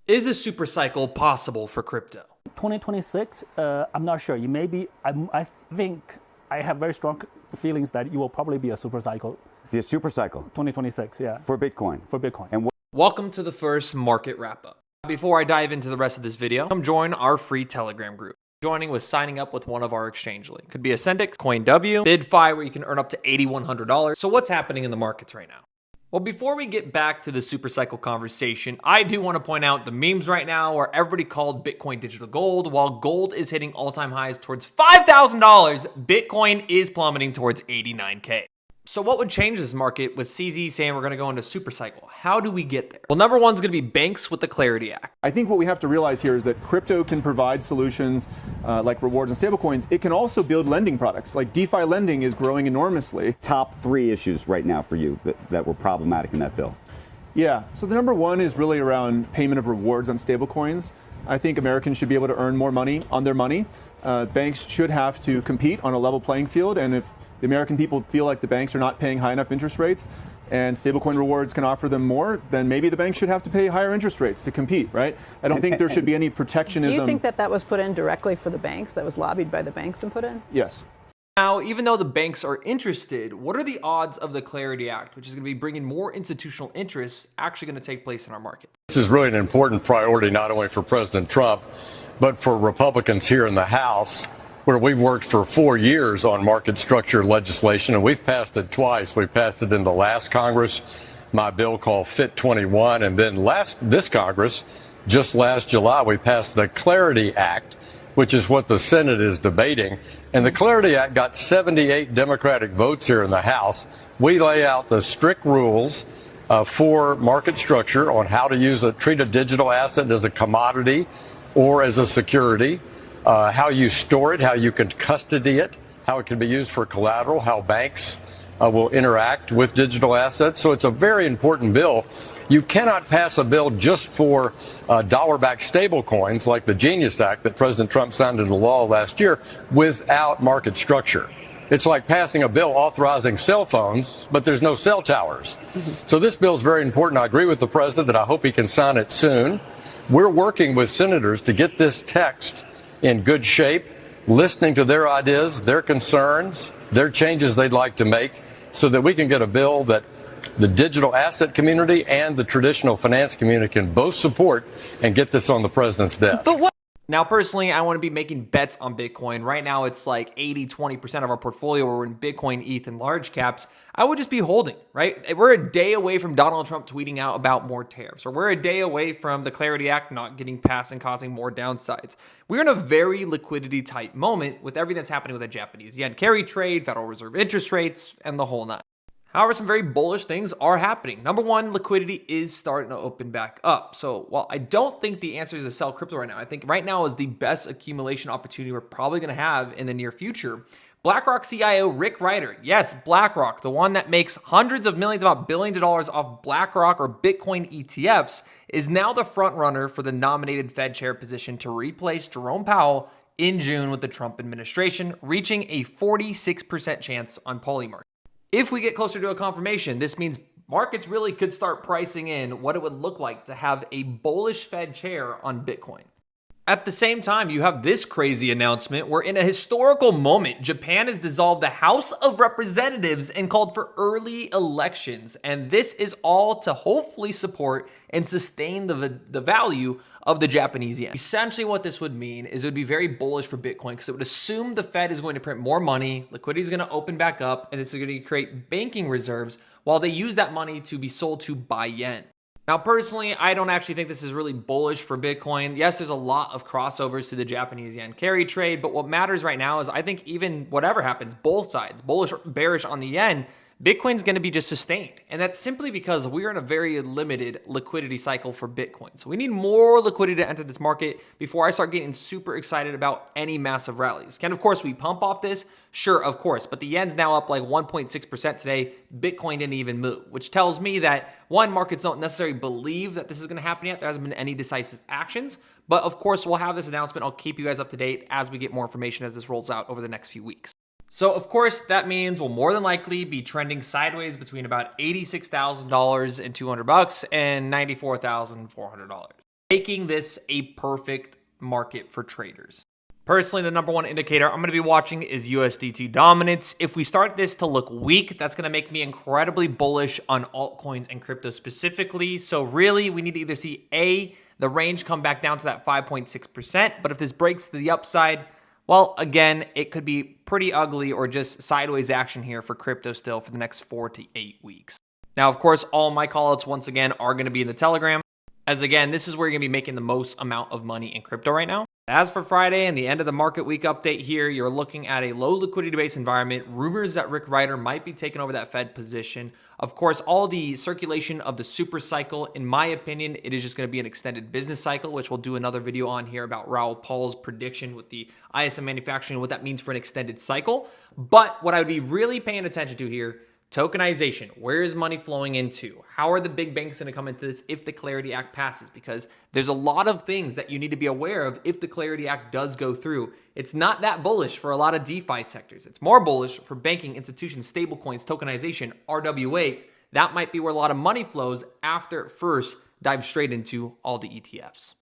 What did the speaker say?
Is a super cycle possible for crypto? 2026, I'm not sure. You may be, I think I have very strong feelings that you will probably be a super cycle. Be a super cycle? 2026, yeah. For Bitcoin? For Bitcoin. And Welcome to the first market wrap up. Before I dive into the rest of this video, come join our free Telegram group. Joining was signing up with one of our exchange links. Could be AscendEX, CoinW, BYDFi, where you can earn up to $8,100. So what's happening in the markets right now? Well, before we get back to the super cycle conversation, I do want to point out the memes right now where everybody called Bitcoin digital gold. While gold is hitting all-time highs towards $5,000, Bitcoin is plummeting towards 89K. So what would change this market with CZ saying we're going to go into super cycle? How do we get there? Well, number one is going to be banks with the Clarity Act. I think what we have to realize here is that crypto can provide solutions like rewards and stablecoins. It can also build lending products. Like DeFi lending is growing enormously. top 3 issues right now for you that were problematic in that bill? Yeah, so the number one is really around payment of rewards on stablecoins. I think Americans should be able to earn more money on their money. Banks should have to compete on a level playing field, and if the American people feel like the banks are not paying high enough interest rates and stablecoin rewards can offer them more, then maybe the banks should have to pay higher interest rates to compete, right? I don't think there should be any protectionism. Do you think that that was put in directly for the banks, that was lobbied by the banks and put in? Yes. Now, even though the banks are interested, what are the odds of the Clarity Act, which is going to be bringing more institutional interests, actually going to take place in our market? This is really an important priority, not only for President Trump, but for Republicans here in the House, where we've worked for 4 years on market structure legislation, and we've passed it twice. We passed it in the last Congress, my bill called Fit 21, and then this Congress, just last July, we passed the Clarity Act, which is what the Senate is debating. And the Clarity Act got 78 Democratic votes here in the House. We lay out the strict rules for market structure on how to treat a digital asset as a commodity or as a security. How you store it, how you can custody it, how it can be used for collateral, how banks will interact with digital assets. So it's a very important bill. You cannot pass a bill just for dollar-backed stable coins like the Genius Act that President Trump signed into law last year without market structure. It's like passing a bill authorizing cell phones, but there's no cell towers. So this bill is very important. I agree with the president that I hope he can sign it soon. We're working with senators to get this text in good shape, listening to their ideas, their concerns, their changes they'd like to make, so that we can get a bill that the digital asset community and the traditional finance community can both support and get this on the president's desk. Now, personally, I want to be making bets on Bitcoin. Right now, it's like 20% of our portfolio. We're in Bitcoin, ETH, and large caps. I would just be holding, right? We're a day away from Donald Trump tweeting out about more tariffs, or we're a day away from the Clarity Act not getting passed and causing more downsides. We're in a very liquidity tight moment with everything that's happening with the Japanese yen carry trade, Federal Reserve interest rates, and the whole nine. However, some very bullish things are happening. Number one, liquidity is starting to open back up. So while I don't think the answer is to sell crypto right now, I think right now is the best accumulation opportunity we're probably going to have in the near future. BlackRock CIO Rick Ryder, yes, BlackRock, the one that makes hundreds of millions, about billions of dollars off BlackRock or Bitcoin ETFs, is now the front runner for the nominated Fed chair position to replace Jerome Powell in June with the Trump administration, reaching a 46% chance on Polymarket. If we get closer to a confirmation, this means markets really could start pricing in what it would look like to have a bullish Fed chair on Bitcoin. At the same time, you have this crazy announcement where in a historical moment, Japan has dissolved the House of Representatives and called for early elections. And this is all to hopefully support and sustain the value of the Japanese yen. Essentially what this would mean is it would be very bullish for Bitcoin because it would assume the Fed is going to print more money, liquidity is going to open back up, and this is going to create banking reserves while they use that money to be sold to buy yen. Now, personally, I don't actually think this is really bullish for Bitcoin. Yes, there's a lot of crossovers to the Japanese yen carry trade, but what matters right now is I think even whatever happens, both sides, bullish or bearish on the yen, Bitcoin's going to be just sustained. And that's simply because we're in a very limited liquidity cycle for Bitcoin. So we need more liquidity to enter this market before I start getting super excited about any massive rallies. Can, of course, we pump off this? Sure, of course. But the yen's now up like 1.6% today. Bitcoin didn't even move, which tells me that, one, markets don't necessarily believe that this is going to happen yet. There hasn't been any decisive actions. But, of course, we'll have this announcement. I'll keep you guys up to date as we get more information as this rolls out over the next few weeks. So, of course, that means we'll more than likely be trending sideways between about $86,000 and $200 and $94,400. making this a perfect market for traders. Personally, the number one indicator I'm going to be watching is USDT dominance. If we start this to look weak, that's going to make me incredibly bullish on altcoins and crypto specifically. So really, we need to either see the range come back down to that 5.6%. But if this breaks to the upside, well, again, it could be pretty ugly or just sideways action here for crypto still for the next 4 to 8 weeks. Now, of course, all my callouts once again are going to be in the Telegram. As again, this is where you're going to be making the most amount of money in crypto right now. As for Friday and the end of the market week update here, you're looking at a low liquidity based environment, rumors that Rick Ryder might be taking over that Fed position. Of course, all the circulation of the super cycle, in my opinion, it is just going to be an extended business cycle, which we'll do another video on here about Raoul Paul's prediction with the ISM manufacturing and what that means for an extended cycle. But what I would be really paying attention to here, tokenization. Where is money flowing into? How are the big banks going to come into this if the Clarity Act passes? Because there's a lot of things that you need to be aware of if the Clarity Act does go through. It's not that bullish for a lot of DeFi sectors. It's more bullish for banking, institutions, stablecoins, tokenization, RWAs. That might be where a lot of money flows after it first dives straight into all the ETFs.